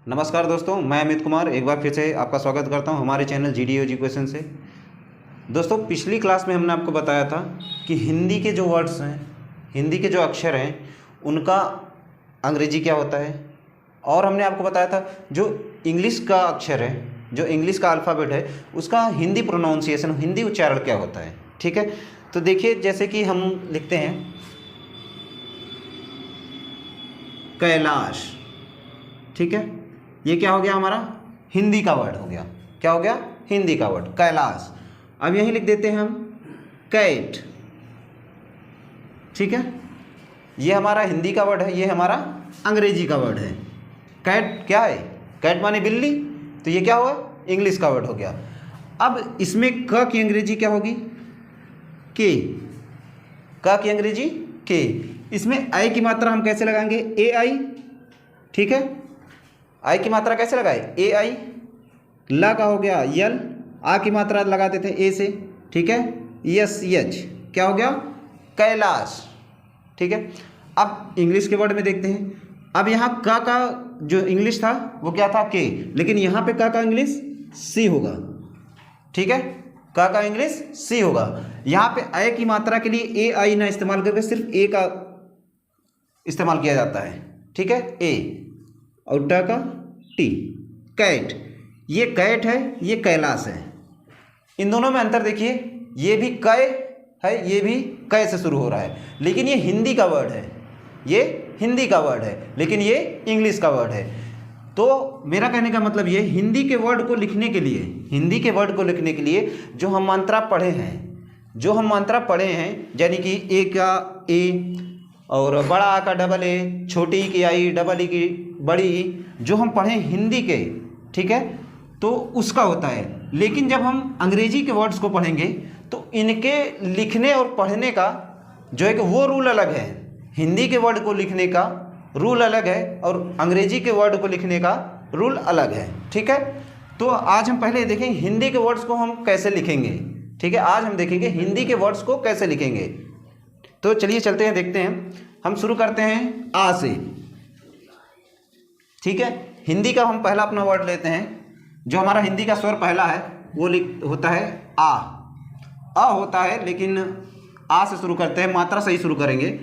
नमस्कार दोस्तों, मैं अमित कुमार एक बार फिर से आपका स्वागत करता हूं हमारे चैनल जीडीओ एजुकेशन से। दोस्तों, पिछली क्लास में हमने आपको बताया था कि हिंदी के जो वर्ड्स हैं, हिंदी के जो अक्षर हैं, उनका अंग्रेजी क्या होता है। और हमने आपको बताया था जो इंग्लिश का अक्षर है, जो इंग्लिश का अल्फ़ाबेट है, उसका हिंदी प्रोनाउंसिएशन, हिंदी उच्चारण क्या होता है। ठीक है, तो देखिए जैसे कि हम लिखते हैं कैलाश। ठीक है, ये क्या हो गया, हमारा हिंदी का वर्ड हो गया। क्या हो गया? हिंदी का वर्ड कैलाश। अब यहीं लिख देते हैं हम कैट। ठीक है, ये हमारा हिंदी का वर्ड है, ये हमारा अंग्रेजी का वर्ड है। कैट क्या है? कैट माने बिल्ली, तो ये क्या हुआ? इंग्लिश का वर्ड हो गया। अब इसमें क की अंग्रेजी क्या होगी? के। क की अंग्रेजी के। इसमें आई की मात्रा हम कैसे लगाएंगे? ए आई। ठीक है, आई की मात्रा कैसे लगाए? ए आई। ला का हो गया यल, आ की मात्रा लगाते थे ए से। ठीक है, यस यच, क्या हो गया? कैलाश। ठीक है, अब इंग्लिश के वर्ड में देखते हैं। अब यहाँ का जो इंग्लिश था वो क्या था? के, लेकिन यहाँ पे का इंग्लिश सी होगा। ठीक है, का इंग्लिश सी होगा। यहाँ पे ए की मात्रा के लिए ए आई ना इस्तेमाल करके सिर्फ ए का इस्तेमाल किया जाता है। ठीक है, ए और ट का टी। कैट, ये कैट है, ये कैलाश है। इन दोनों में अंतर देखिए, ये भी कै है, ये भी कै से शुरू हो रहा है, लेकिन ये हिंदी का वर्ड है, ये हिंदी का वर्ड है, लेकिन ये इंग्लिश का वर्ड है। तो मेरा कहने का मतलब ये, हिंदी के वर्ड को लिखने के लिए, हिंदी के वर्ड को लिखने के लिए जो हम मात्रा पढ़े हैं, यानी कि ए का ए और बड़ा आ का डबल ए, छोटी ई की आई, डबल ई की बड़ी ई, जो हम पढ़ें हिंदी के, ठीक है, तो उसका होता है। लेकिन जब हम अंग्रेजी के वर्ड्स को पढ़ेंगे तो इनके लिखने और पढ़ने का जो है कि वो रूल अलग है। हिंदी के वर्ड को लिखने का रूल अलग है और अंग्रेजी के वर्ड को लिखने का रूल अलग है। ठीक है, तो आज हम पहले देखेंगे हिंदी के वर्ड्स को हम कैसे लिखेंगे। ठीक है, आज हम देखेंगे हिंदी के वर्ड्स को कैसे लिखेंगे। तो चलिए चलते हैं, देखते हैं। हम शुरू करते हैं आ से। ठीक है, हिंदी का हम पहला अपना वर्ड लेते हैं। जो हमारा हिंदी का स्वर पहला है वो होता है आ होता है, लेकिन आ से शुरू करते हैं, मात्रा सही शुरू करेंगे।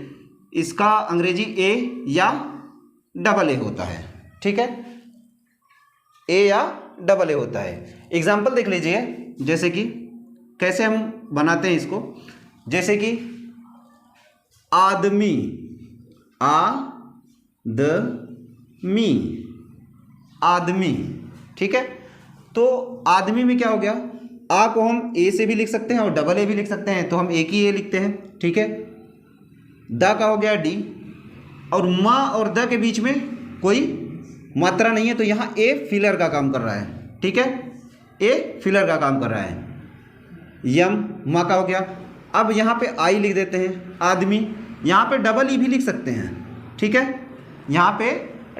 इसका अंग्रेजी ए या डबल ए होता है। ठीक है, ए या डबल ए होता है। एग्जाम्पल देख लीजिए, जैसे कि कैसे हम बनाते हैं इसको। जैसे कि आदमी, आ द मी, आदमी। ठीक है, तो आदमी में क्या हो गया? आ को हम ए से भी लिख सकते हैं और डबल ए भी लिख सकते हैं, तो हम एक ही ए लिखते हैं। ठीक है, द का हो गया डी, और माँ और द के बीच में कोई मात्रा नहीं है, तो यहाँ ए फिलर का काम कर रहा है। ठीक है, ए फिलर का काम कर रहा है। यम, माँ का हो गया। अब यहाँ पे आई लिख देते हैं, आदमी। यहाँ पे डबल ई भी लिख सकते हैं। ठीक है, यहाँ पे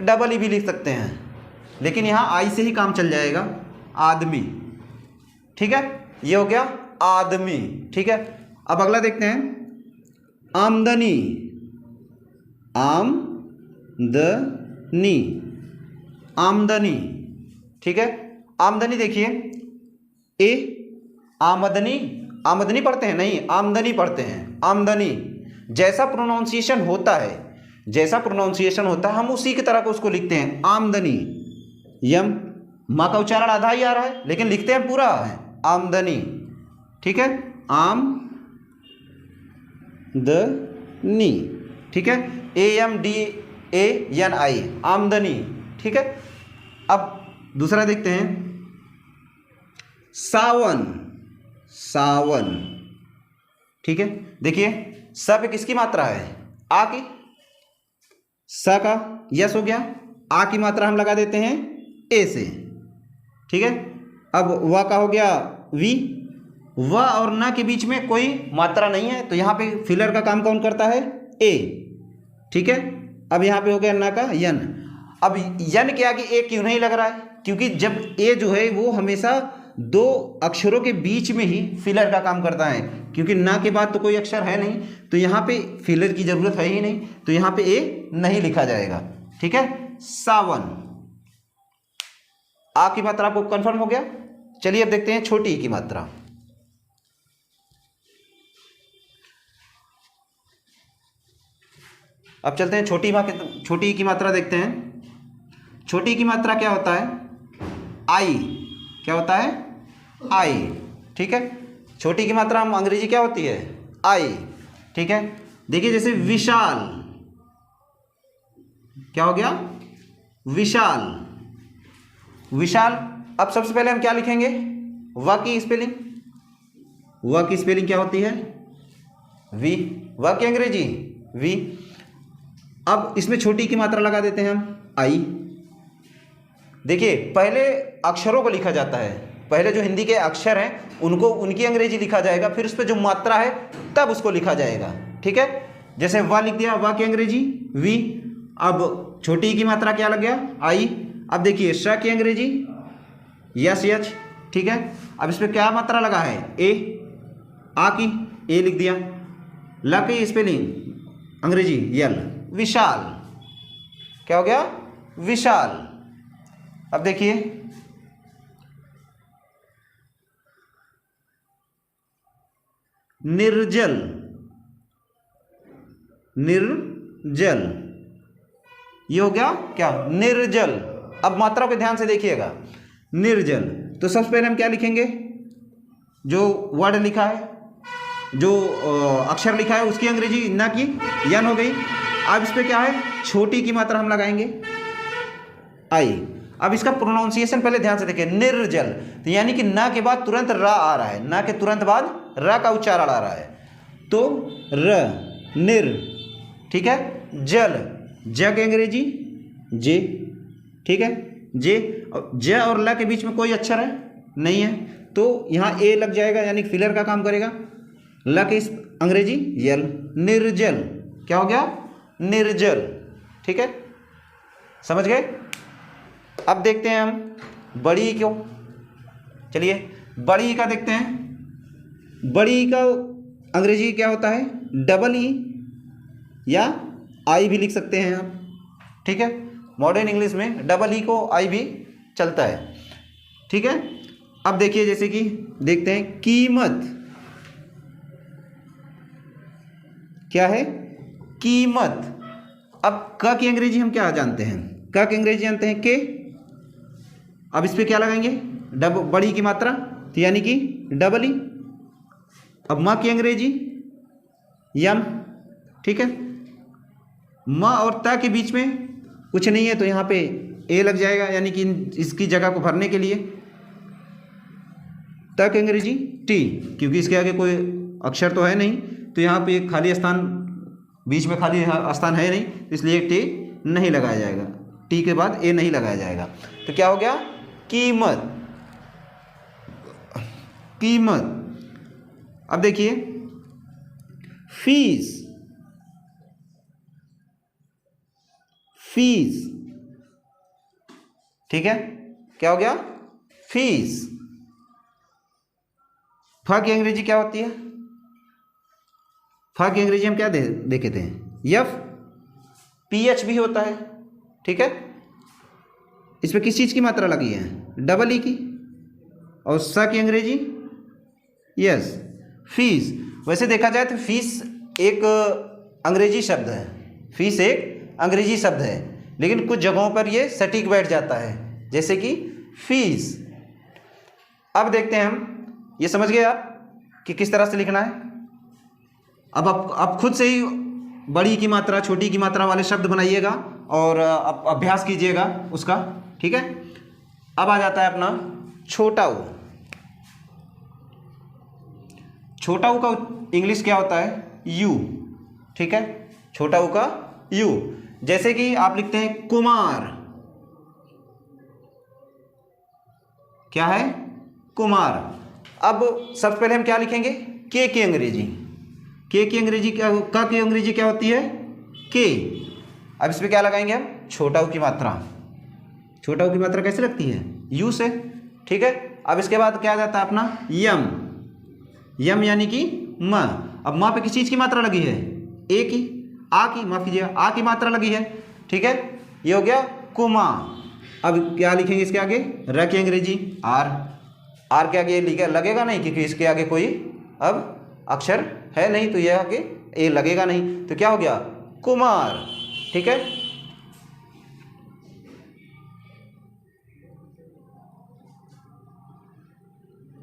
डबल ई भी लिख सकते हैं, लेकिन यहाँ आई से ही काम चल जाएगा, आदमी। ठीक है, ये हो गया आदमी। ठीक है, अब अगला देखते हैं आमदनी, आमदनी, आमदनी। ठीक है, आमदनी देखिए, ए आमदनी, आमदनी पढ़ते हैं नहीं, आमदनी पढ़ते हैं, आमदनी। जैसा प्रोनाउंसिएशन होता है, हम उसी की तरह को उसको लिखते हैं, आमदनी। यम, माँ का उच्चारण आधा ही आ रहा है, लेकिन लिखते हैं पूरा है, आमदनी। ठीक है, आमदनी। ठीक है, A M D A N I, आमदनी। ठीक है, अब दूसरा देखते हैं सावन, सावन। ठीक है, देखिए स पे किसकी मात्रा है? आ की। स का यस हो गया, आ की मात्रा हम लगा देते हैं ए से। ठीक है, अब व का हो गया वी। व और न के बीच में कोई मात्रा नहीं है, तो यहाँ पे फिलर का काम कौन करता है? ए। ठीक है, अब यहाँ पे हो गया न का यन। अब यन के आगे ए क्यों नहीं लग रहा है? क्योंकि जब ए जो है वो हमेशा दो अक्षरों के बीच में ही फिलर का काम करता है, क्योंकि ना के बाद तो कोई अक्षर है नहीं, तो यहाँ पे फिलर की ज़रूरत है ही नहीं, तो यहाँ पे ए नहीं लिखा जाएगा। ठीक है, सावन। आ की मात्रा आपको कंफर्म हो गया। चलिए अब देखते हैं छोटी ई की मात्रा। अब चलते हैं छोटी ई की मात्रा देखते हैं। छोटी ई की मात्रा क्या होता है? आई। क्या होता है? आई। ठीक है, छोटी की मात्रा हम अंग्रेजी क्या होती है? आई। ठीक है, देखिए जैसे विशाल, क्या हो गया? विशाल। विशाल। अब सबसे पहले हम क्या लिखेंगे? व की स्पेलिंग। व की स्पेलिंग क्या होती है? वी। व की अंग्रेजी वी। अब इसमें छोटी की मात्रा लगा देते हैं हम, आई। देखिए पहले अक्षरों को लिखा जाता है, पहले जो हिंदी के अक्षर हैं उनको उनकी अंग्रेजी लिखा जाएगा, फिर उस पर जो मात्रा है तब उसको लिखा जाएगा। ठीक है, जैसे व लिख दिया, व की अंग्रेजी वी। अब छोटी की मात्रा क्या लग गया? आई। अब देखिए श की अंग्रेजी यस एच। ठीक है, अब इस पर क्या मात्रा लगा है? ए। आ की ए लिख दिया। ल की स्पेलिंग अंग्रेजी यल, विशाल। क्या हो गया? विशाल। अब देखिए निर्जल। निर्जल, ये हो गया क्या? निर्जल। अब मात्रा पे ध्यान से देखिएगा, निर्जल। तो सबसे पहले हम क्या लिखेंगे? जो वर्ड लिखा है, जो अक्षर लिखा है उसकी अंग्रेजी ना की यन हो गई। अब इस पे क्या है? छोटी की मात्रा हम लगाएंगे, आई। अब इसका प्रोनाउंसिएशन पहले ध्यान से देखिए, निर्जल। तो यानी कि ना के बाद तुरंत र आ रहा है, ना के तुरंत बाद र का उच्चारण आ रहा है, तो र, निर। ठीक है, जल, ज के अंग्रेजी जे। ठीक है, जे। ज और ल के बीच में कोई अक्षर है नहीं है, तो यहाँ ए लग जाएगा, यानी फिलर का काम करेगा। ल के अंग्रेजी यल, निर्जल। क्या हो गया? निर्जल। ठीक है, समझ गए? अब देखते हैं हम बड़ी ई क्यों। चलिए बड़ी ई का देखते हैं। बड़ी ई का अंग्रेजी क्या होता है? डबल ई, या आई भी लिख सकते हैं आप। ठीक है, मॉडर्न इंग्लिश में डबल ई को आई भी चलता है। ठीक है, अब देखिए जैसे कि देखते हैं कीमत। क्या है? कीमत। अब क की अंग्रेजी हम क्या जानते हैं? क की अंग्रेजी जानते हैं के। अब इस पे क्या लगाएंगे? बड़ी की मात्रा, तो यानी कि डबल ई। अब म की अंग्रेजी यम। ठीक है, म और त के बीच में कुछ नहीं है, तो यहाँ पे ए लग जाएगा, यानी कि इसकी जगह को भरने के लिए। त की अंग्रेजी टी, क्योंकि इसके आगे कोई अक्षर तो है नहीं, तो यहाँ पे खाली स्थान, बीच में खाली स्थान है नहीं, इसलिए टी नहीं लगाया जाएगा। टी के बाद ए नहीं लगाया जाएगा। तो क्या हो गया? कीमत। कीमत। अब देखिए फीस। फीस। ठीक है, क्या हो गया? फीस। फ की अंग्रेजी क्या होती है? फ की अंग्रेजी हम क्या देखे थे? यफ। पीएच भी होता है। ठीक है, इस पर किस चीज़ की मात्रा लगी है? डबल ई की। और स की अंग्रेजी यस, फीस। वैसे देखा जाए तो फीस एक अंग्रेजी शब्द है, फीस एक अंग्रेजी शब्द है, लेकिन कुछ जगहों पर ये सटीक बैठ जाता है, जैसे कि फीस। अब देखते हैं हम, ये समझ गए आप कि किस तरह से लिखना है। अब आप खुद से ही बड़ी की मात्रा, छोटी की मात्रा वाले शब्द बनाइएगा और अभ्यास कीजिएगा उसका। ठीक है, अब आ जाता है अपना छोटा ऊ। छोटा ऊ का इंग्लिश क्या होता है? यू। ठीक है, छोटा ऊ का यू। जैसे कि आप लिखते हैं कुमार। क्या है? कुमार। अब सबसे पहले हम क्या लिखेंगे? के की अंग्रेजी। के की अंग्रेजी क्या? का की अंग्रेजी क्या होती है? के। अब इस पर क्या लगाएंगे हम? छोटा ऊ की मात्रा। छोटा ऊ की मात्रा कैसे लगती है? यू से। ठीक है, अब इसके बाद क्या आ जाता है अपना? यम। यम यानी कि म। अब माँ पे किस चीज़ की मात्रा लगी है? ए की। आ की, माफ कीजिए, आ की मात्रा लगी है। ठीक है, ये हो गया कुमा। अब क्या लिखेंगे इसके आगे, र की अंग्रेजी आर, आर के आगे लिखा लगेगा नहीं क्योंकि इसके आगे कोई अब अक्षर है नहीं, तो यह आगे ए लगेगा नहीं, तो क्या हो गया कुमार। ठीक है,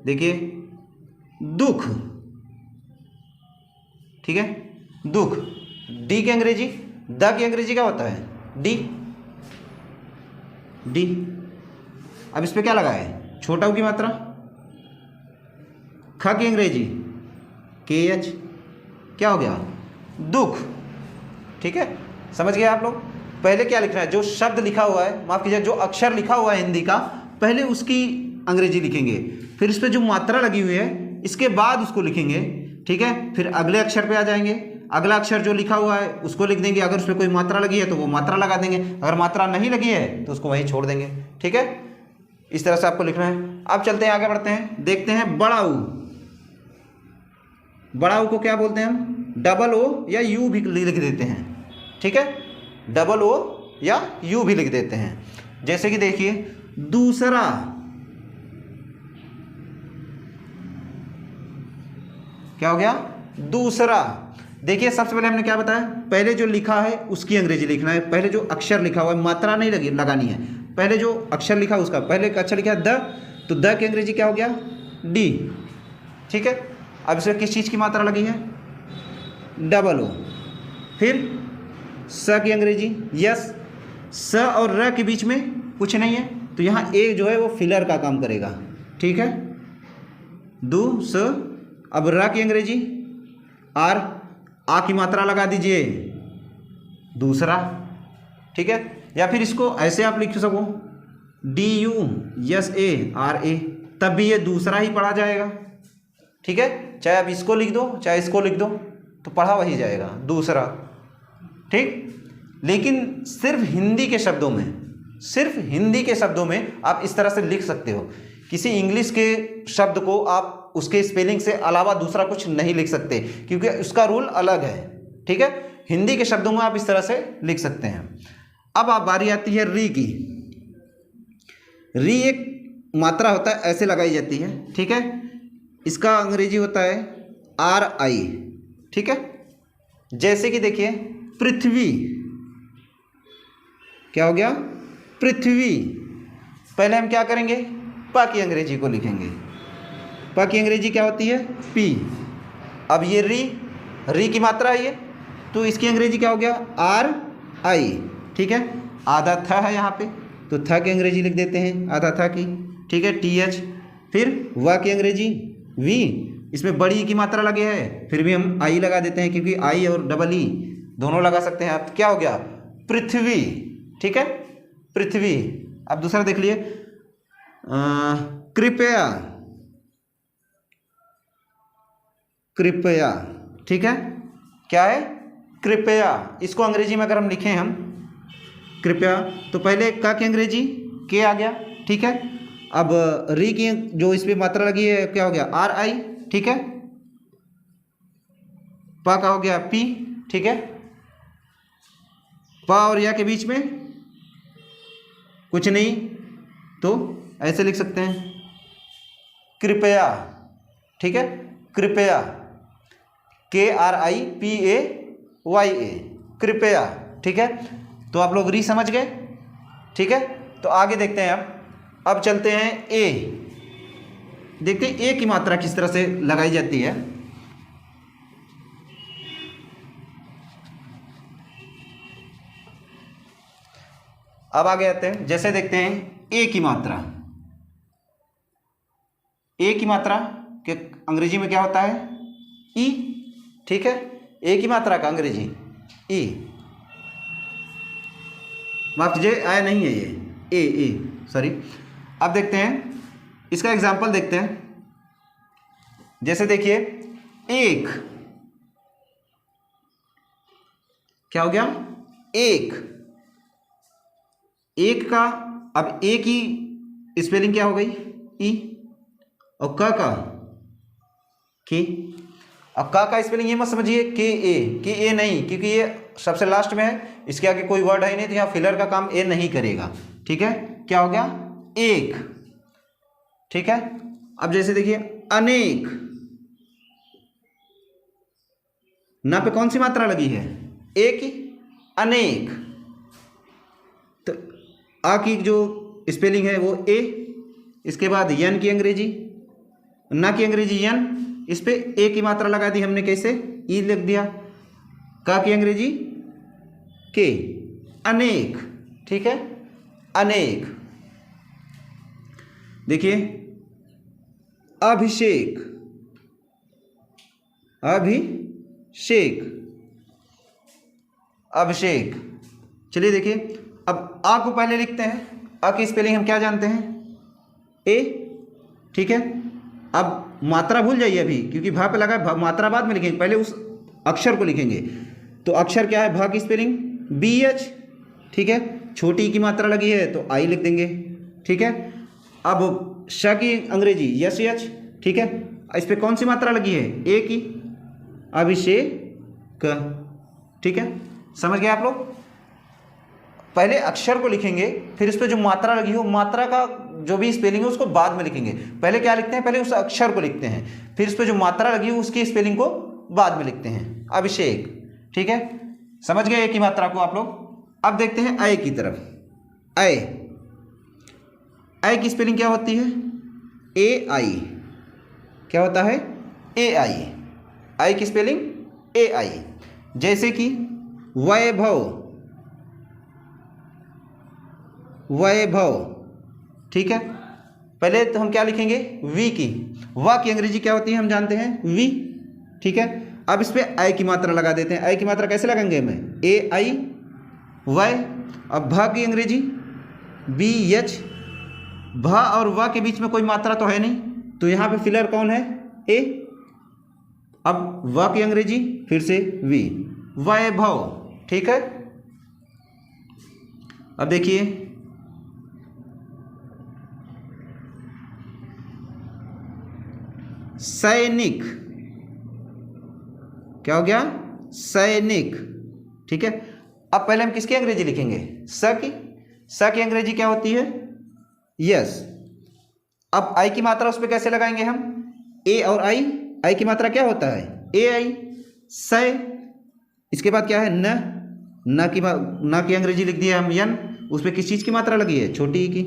देखिए दुख, ठीक है, दुख, डी की अंग्रेजी, द की अंग्रेजी क्या होता है, डी, डी। अब इस पे क्या लगा है, छोटा ऊ की मात्रा, ख की अंग्रेजी के एच, क्या हो गया दुख। ठीक है, समझ गए आप लोग। पहले क्या लिखना है, जो शब्द लिखा हुआ है, माफ कीजिए, जो अक्षर लिखा हुआ है हिंदी का, पहले उसकी अंग्रेजी लिखेंगे, फिर इस पे जो मात्रा लगी हुई है इसके बाद उसको लिखेंगे। ठीक है, फिर अगले अक्षर पे आ जाएंगे, अगला अक्षर जो लिखा हुआ है उसको लिख देंगे, अगर उस पर कोई मात्रा लगी है तो वो मात्रा लगा देंगे, अगर मात्रा नहीं लगी है तो उसको वहीं छोड़ देंगे। ठीक है, इस तरह से आपको लिखना है। अब चलते हैं आगे बढ़ते हैं, देखते हैं बड़ा ऊ। बड़ा ऊ को क्या बोलते हैं हम, डबल ओ या यू भी लिख देते हैं। ठीक है, डबल ओ या यू भी लिख देते हैं। जैसे कि देखिए दूसरा, क्या हो गया दूसरा। देखिए सबसे पहले हमने क्या बताया, पहले जो लिखा है उसकी अंग्रेजी लिखना है, पहले जो अक्षर लिखा हुआ है, मात्रा नहीं लगी लगानी है, पहले जो अक्षर लिखा उसका, पहले एक अक्षर लिखा है द, तो द की अंग्रेजी क्या हो गया डी। ठीक है, अब इसमें किस चीज़ की मात्रा लगी है, डबल ओ। फिर स की अंग्रेजी यस, स और र के बीच में कुछ नहीं है, तो यहाँ ए जो है वो फिलर का काम करेगा। ठीक है, दू स। अब र की अंग्रेजी आर, आ की मात्रा लगा दीजिए दूसरा। ठीक है, या फिर इसको ऐसे आप लिख सको D U S A R A, तब भी ये दूसरा ही पढ़ा जाएगा। ठीक है, चाहे आप इसको लिख दो चाहे इसको लिख दो तो पढ़ा वही जाएगा दूसरा। ठीक, लेकिन सिर्फ हिंदी के शब्दों में, सिर्फ हिंदी के शब्दों में आप इस तरह से लिख सकते हो, किसी इंग्लिश के शब्द को आप उसके स्पेलिंग से अलावा दूसरा कुछ नहीं लिख सकते, क्योंकि उसका रूल अलग है। ठीक है, हिंदी के शब्दों में आप इस तरह से लिख सकते हैं। अब आप बारी आती है री की। री एक मात्रा होता है, ऐसे लगाई जाती है। ठीक है, इसका अंग्रेजी होता है आर आई। ठीक है, जैसे कि देखिए पृथ्वी, क्या हो गया पृथ्वी। पहले हम क्या करेंगे, प की अंग्रेजी को लिखेंगे, प की अंग्रेजी क्या होती है पी। अब ये री की मात्रा है ये, तो इसकी अंग्रेजी क्या हो गया आर आई। ठीक है, आधा था है यहाँ पे, तो था की अंग्रेजी लिख देते हैं आधा था की। ठीक है, टी एच। फिर व की अंग्रेजी वी, इसमें बड़ी की मात्रा लगे है, फिर भी हम आई लगा देते हैं, क्योंकि आई और डबल ई दोनों लगा सकते हैं आप। क्या हो गया पृथ्वी। ठीक है, पृथ्वी। अब दूसरा देख लिए कृपया, कृपया। ठीक है, क्या है कृपया। इसको अंग्रेजी में अगर हम लिखें हम कृपया, तो पहले का की अंग्रेजी के आ गया। ठीक है, अब री की जो इस पे मात्रा लगी है क्या हो गया आर आई। ठीक है, प का हो गया पी। ठीक है, प और या के बीच में कुछ नहीं, तो ऐसे लिख सकते हैं कृपया। ठीक है, कृपया, K R I P Y A ए, कृपया। ठीक है, तो आप लोग री समझ गए। ठीक है, तो आगे देखते हैं अब चलते हैं ए। देखते हैं ए की मात्रा किस तरह से लगाई जाती है। अब आगे आते हैं, जैसे देखते हैं ए की मात्रा। ए की मात्रा के अंग्रेजी में क्या होता है ई। ठीक है, ए की मात्रा का अंग्रेजी ई, माफ कीजिए आया नहीं है ये ए सॉरी। अब देखते हैं इसका एग्जाम्पल देखते हैं। जैसे देखिए एक, क्या हो गया एक का, अब ए की स्पेलिंग क्या हो गई ई, और का के। अब का स्पेलिंग ये मत समझिए के ए नहीं, क्योंकि ये सबसे लास्ट में है, इसके आगे कोई वर्ड है नहीं, तो यहाँ फिलर का काम ए नहीं करेगा। ठीक है, क्या हो गया, एक, ठीक है। अब जैसे देखिए अनेक, ना पे कौन सी मात्रा लगी है, एक ही, अनेक। तो आ की जो स्पेलिंग है वो ए, इसके बाद यन की अंग्रेजी, ना की अंग्रेजी यन, इस पे ए की मात्रा लगा दी हमने, कैसे, ई लिख दिया। का की अंग्रेजी के, अनेक, ठीक है, अनेक। देखिए अभिषेक, अभिषेक, अभिषेक। चलिए देखिए अब आ को पहले लिखते हैं, आ की स्पेलिंग हम क्या जानते हैं, ए, ठीक है। अब मात्रा भूल जाइए अभी, क्योंकि भा पे लगा है, मात्रा बाद में लिखेंगे, पहले उस अक्षर को लिखेंगे। तो अक्षर क्या है, भा की स्पेलिंग बी एच, ठीक है। छोटी की मात्रा लगी है तो आई लिख देंगे, ठीक है। अब श की अंग्रेजी यस एच, ठीक है। इस पे कौन सी मात्रा लगी है, ए की, अभिषेक, ठीक है। समझ गए आप लोग। पहले अक्षर को लिखेंगे, फिर इस पे जो मात्रा लगी हो, मात्रा का जो भी स्पेलिंग है उसको बाद में लिखेंगे। पहले क्या लिखते हैं, पहले उस अक्षर को लिखते हैं, फिर इस पे जो मात्रा लगी हो उसकी स्पेलिंग को बाद में लिखते हैं, अभिषेक, ठीक है। समझ गए ए की मात्रा को आप लोग। अब देखते हैं अय की तरफ। अय, अय की स्पेलिंग क्या होती है, ए आई, क्या होता है, ए आई। अय की स्पेलिंग ए आई। जैसे कि वैभव, वैभव, ठीक है। पहले तो हम क्या लिखेंगे, वी की, वा की अंग्रेजी क्या होती है हम जानते हैं, वी, ठीक है। अब इस पे आई की मात्रा लगा देते हैं। आई की मात्रा कैसे लगाएंगे हमें, ए आई वाई। अब भा की अंग्रेजी बी एच, भा और वा के बीच में कोई मात्रा तो है नहीं, तो यहाँ पे फिलर कौन है, ए। अब वा की अंग्रेजी फिर से वी, वैभव, ठीक है। अब देखिए सैनिक, क्या हो गया, सैनिक, ठीक है। अब पहले हम किसकी अंग्रेजी लिखेंगे, स की। स की अंग्रेजी क्या होती है, यस। अब आई की मात्रा उस पर कैसे लगाएंगे हम, ए और आई, आई की मात्रा क्या होता है, ए आई, सै। इसके बाद क्या है, न की अंग्रेजी लिख दिया हम यन, उस पर किस चीज़ की मात्रा लगी है, छोटी ई की,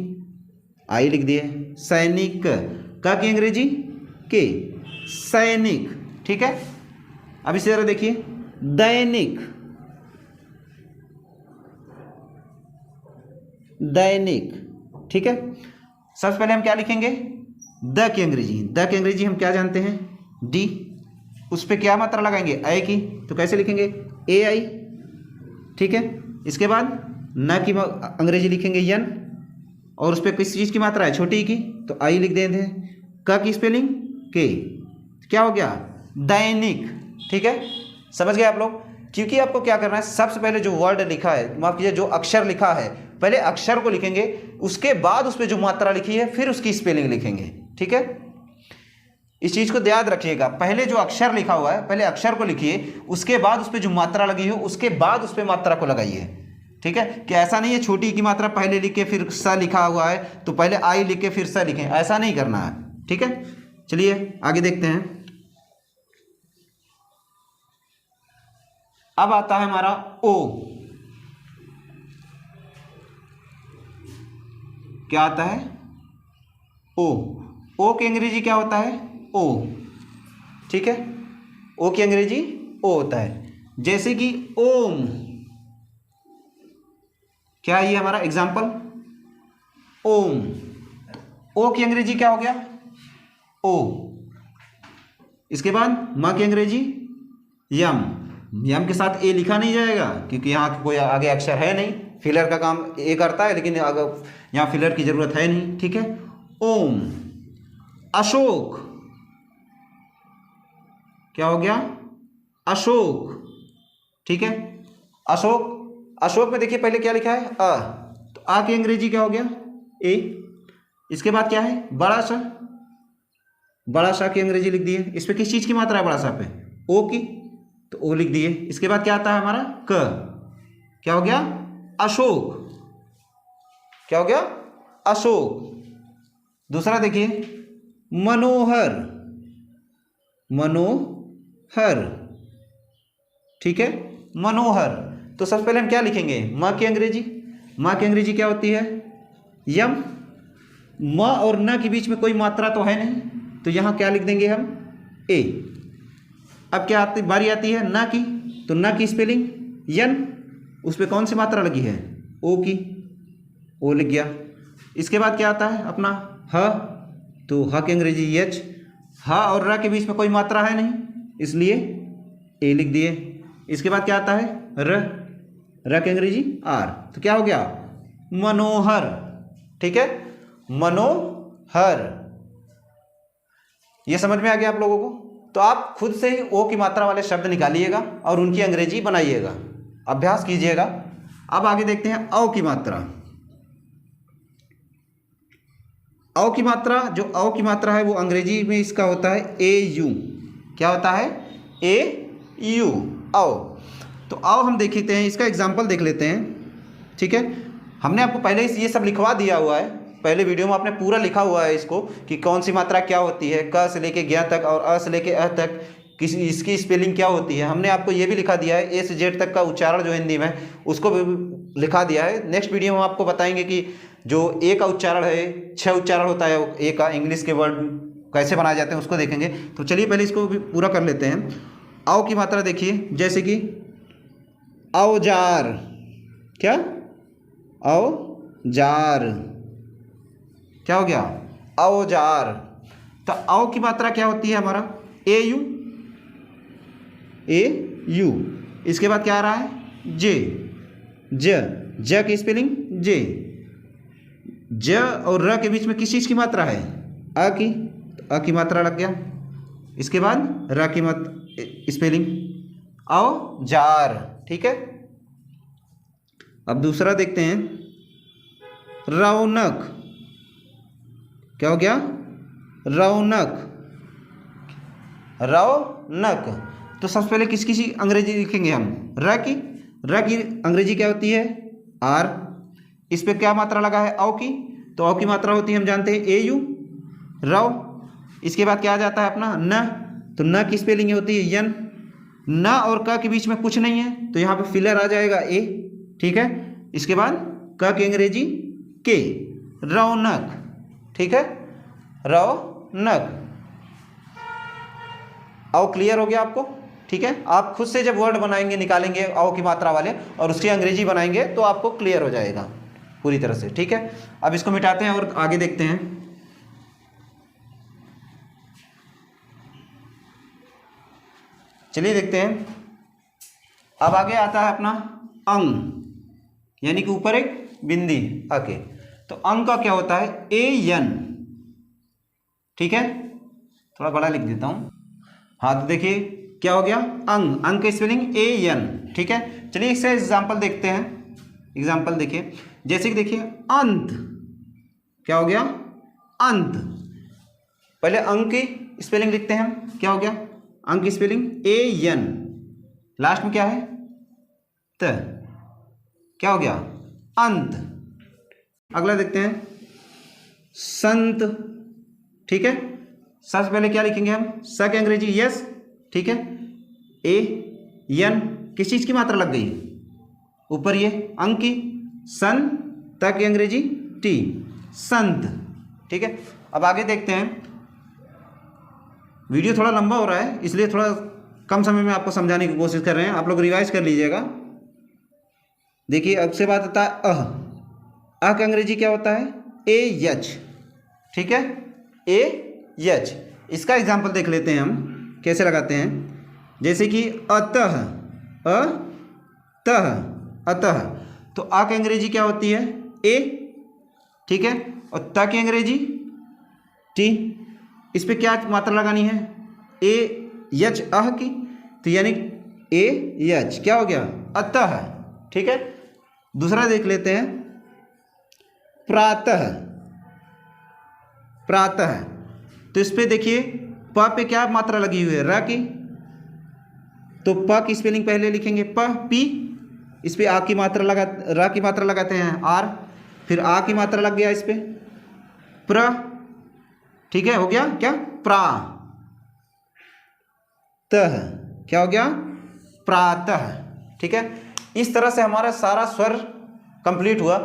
आई लिख दिए। सैनिक, का की अंग्रेजी के, सैनिक, ठीक है। अब इसी तरह देखिए दैनिक, दैनिक, ठीक है। सबसे पहले हम क्या लिखेंगे, द की अंग्रेजी, द की अंग्रेजी हम क्या जानते हैं, डी। उस पर क्या मात्रा लगाएंगे, आई की, तो कैसे लिखेंगे, ए आई, ठीक है। इसके बाद न की अंग्रेजी लिखेंगे यन, और उस पर किस चीज़ की मात्रा है, छोटी की, तो आई लिख देते हैं। क की स्पेलिंग के, क्या हो गया, दैनिक, ठीक है। समझ गए आप लोग। क्योंकि आपको क्या करना है, सबसे पहले जो वर्ड लिखा है, माफ कीजिए जो अक्षर लिखा है, पहले अक्षर को लिखेंगे, उसके बाद उस पर जो मात्रा लिखी है फिर उसकी स्पेलिंग लिखेंगे, ठीक है। इस चीज़ को याद रखिएगा, पहले जो अक्षर लिखा हुआ है पहले अक्षर को लिखिए, उसके बाद उस पर जो मात्रा लगी हो उसके बाद उस पर मात्रा को लगाइए, ठीक है। कि ऐसा नहीं है छोटी की मात्रा पहले लिख के फिर स लिखा हुआ है तो पहले आई लिख के फिर स लिखें, ऐसा नहीं करना है, ठीक है। चलिए आगे देखते हैं। अब आता है हमारा ओ। क्या आता है, ओ। ओ की अंग्रेजी क्या होता है, ओ, ठीक है। ओ की अंग्रेजी ओ होता है। जैसे कि ओम, क्या है ये हमारा एग्जाम्पल, ओम। ओ की अंग्रेजी क्या हो गया, ओ। इसके बाद माँ की अंग्रेजी यम, यम के साथ ए लिखा नहीं जाएगा क्योंकि यहाँ कोई आगे अक्षर है नहीं, फिलर का काम ए करता है, लेकिन अगर यहाँ फिलर की जरूरत है नहीं, ठीक है। ओम। अशोक, क्या हो गया, अशोक, ठीक है। अशोक, अशोक में देखिए पहले क्या लिखा है, अ, तो आ की अंग्रेजी क्या हो गया, ए। इसके बाद क्या है, बड़ा सा, बड़ा सा की अंग्रेजी लिख दिए। इस पे किस चीज की मात्रा है बड़ा सा पे, ओ की, तो ओ लिख दिए। इसके बाद क्या आता है हमारा, क, क्या हो गया, अशोक, क्या हो गया, अशोक। दूसरा देखिए मनोहर, मनोहर, ठीक है, मनोहर। तो सबसे पहले हम क्या लिखेंगे, माँ की अंग्रेजी, माँ की अंग्रेजी क्या होती है, यम। माँ और न के बीच में कोई मात्रा तो है नहीं, तो यहाँ क्या लिख देंगे हम, ए। अब क्या आती बारी आती है न की, तो न की स्पेलिंग यन, उस पर कौन सी मात्रा लगी है, ओ की, ओ लिख गया। इसके बाद क्या आता है अपना ह, तो ह की अंग्रेजी एच, ह और र के बीच में कोई मात्रा है नहीं, इसलिए ए लिख दिए। इसके बाद क्या आता है र, र की अंग्रेजी आर, तो क्या हो गया मनोहर, ठीक है, मनोहर। ये समझ में आ गया आप लोगों को। तो आप खुद से ही ओ की मात्रा वाले शब्द निकालिएगा और उनकी अंग्रेजी बनाइएगा, अभ्यास कीजिएगा। अब आगे देखते हैं औ की मात्रा। औ की मात्रा, जो औ की मात्रा है वो अंग्रेजी में इसका होता है ए यू। क्या होता है, ए यू, औ। तो औ हम देख लेते हैं, इसका एग्जाम्पल देख लेते हैं, ठीक है। हमने आपको पहले ही ये सब लिखवा दिया हुआ है, पहले वीडियो में आपने पूरा लिखा हुआ है इसको कि कौन सी मात्रा क्या होती है, क से लेके ज्ञ तक और अ से लेके अ तक किसी इसकी स्पेलिंग क्या होती है। हमने आपको ये भी लिखा दिया है ए से जेड तक का उच्चारण जो हिंदी में, उसको भी लिखा दिया है। नेक्स्ट वीडियो में हम आपको बताएंगे कि जो ए का उच्चारण है, 6 उच्चारण होता है ए का, इंग्लिश के वर्ड कैसे बनाए जाते हैं उसको देखेंगे। तो चलिए पहले इसको भी पूरा कर लेते हैं। औ की मात्रा देखिए, जैसे कि औजार, क्या, औजार, क्या हो गया, औजार। तो औ की मात्रा क्या होती है हमारा, ए यू, ए यू। इसके बाद क्या आ रहा है, जे, ज, ज की स्पेलिंग जे, ज और र के बीच में किस चीज़ की मात्रा है, अ की, तो अ की मात्रा लग गया। इसके बाद र की स्पेलिंग औजार, ठीक है। अब दूसरा देखते हैं रौनक। क्या हो गया, रौनक, रौनक। तो सबसे पहले किसकी अंग्रेजी लिखेंगे हम, र की, र की अंग्रेजी क्या होती है, आर। इस पे क्या मात्रा लगा है, औ की, तो औ की मात्रा होती है हम जानते हैं ए यू, रौ। इसके बाद क्या आ जाता है अपना न, तो न की स्पेलिंग होती है यन। न और क के बीच में कुछ नहीं है, तो यहाँ पे फिलर आ जाएगा ए, ठीक है। इसके बाद क की अंग्रेजी के, रौनक, ठीक है, रौनक। औ क्लियर हो गया आपको, ठीक है। आप खुद से जब वर्ड बनाएंगे, निकालेंगे औ की मात्रा वाले और उसकी अंग्रेजी बनाएंगे तो आपको क्लियर हो जाएगा पूरी तरह से, ठीक है। अब इसको मिटाते हैं और आगे देखते हैं। चलिए देखते हैं। अब आगे आता है अपना अंग, यानी कि ऊपर एक बिंदी आके, तो अंग का क्या होता है, ए यन, ठीक है। थोड़ा बड़ा लिख देता हूँ, हाँ। तो देखिए क्या हो गया, अंग, अंग की स्पेलिंग ए यन, ठीक है। चलिए इससे एग्जाम्पल देखते हैं। एग्जाम्पल देखिए, जैसे कि देखिए अंत, क्या हो गया, अंत। पहले अंग की स्पेलिंग लिखते हैं हम, क्या हो गया, अंग की स्पेलिंग ए यन, लास्ट में क्या है त, क्या हो गया, अंत। अगला देखते हैं संत, ठीक है। सबसे पहले क्या लिखेंगे हम, स की अंग्रेजी यस, ठीक है, ए यन, किस चीज की मात्रा लग गई, ऊपर ये अंग की, सन, त की अंग्रेजी टी, संत, ठीक है। अब आगे देखते हैं। वीडियो थोड़ा लंबा हो रहा है, इसलिए थोड़ा कम समय में आपको समझाने की कोशिश कर रहे हैं, आप लोग रिवाइज कर लीजिएगा। देखिए अब से बात आता है अह, अह का अंग्रेजी क्या होता है, ए यच, ठीक है, ए यच। इसका एग्जाम्पल देख लेते हैं हम कैसे लगाते हैं। जैसे कि अतः, अतः, अतः, तो आ की अंग्रेजी क्या होती है, ए, ठीक है, और त की अंग्रेजी टी। इस पे क्या मात्रा लगानी है, ए यच अह की, तो यानी ए यच, क्या हो गया, अतः, ठीक है। दूसरा देख लेते हैं प्रातः, प्रातः, तो इस पे देखिए प पे क्या मात्रा लगी हुई है, र की, तो प की स्पेलिंग पहले लिखेंगे प, पी। इस पे आ की मात्रा लगा, र की मात्रा लगाते हैं आर, फिर आ की मात्रा लग गया इस पे, प्र, ठीक है, हो गया क्या, प्रा तह, क्या हो गया, प्रातः, ठीक है। इस तरह से हमारा सारा स्वर कंप्लीट हुआ,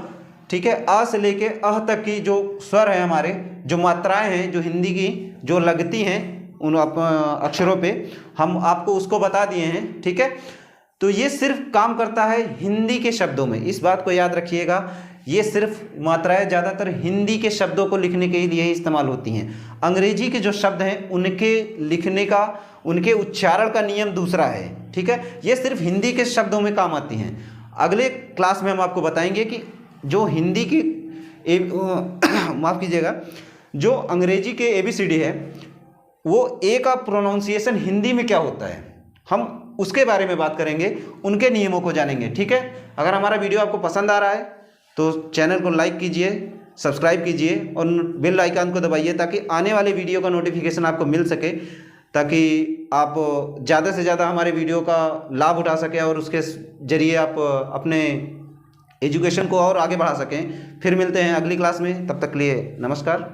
ठीक है। अ से लेके अह तक की जो स्वर है हमारे, जो मात्राएं हैं जो हिंदी की जो लगती हैं उन अक्षरों पे, हम आपको उसको बता दिए हैं, ठीक है। तो ये सिर्फ काम करता है हिंदी के शब्दों में, इस बात को याद रखिएगा। ये सिर्फ मात्राएं ज़्यादातर हिंदी के शब्दों को लिखने के लिए ही इस्तेमाल होती हैं। अंग्रेजी के जो शब्द हैं उनके लिखने का, उनके उच्चारण का नियम दूसरा है, ठीक है। ये सिर्फ हिंदी के शब्दों में काम आती हैं। अगले क्लास में हम आपको बताएंगे कि जो हिंदी की माफ़ कीजिएगा, जो अंग्रेजी के ABCD है वो ए का प्रोनाउंसिएशन हिंदी में क्या होता है, हम उसके बारे में बात करेंगे, उनके नियमों को जानेंगे, ठीक है। अगर हमारा वीडियो आपको पसंद आ रहा है तो चैनल को लाइक कीजिए, सब्सक्राइब कीजिए और बेल आइकन को दबाइए ताकि आने वाले वीडियो का नोटिफिकेशन आपको मिल सके, ताकि आप ज़्यादा से ज़्यादा हमारे वीडियो का लाभ उठा सकें और उसके ज़रिए आप अपने एजुकेशन को और आगे बढ़ा सकें। फिर मिलते हैं अगली क्लास में, तब तक के लिए नमस्कार।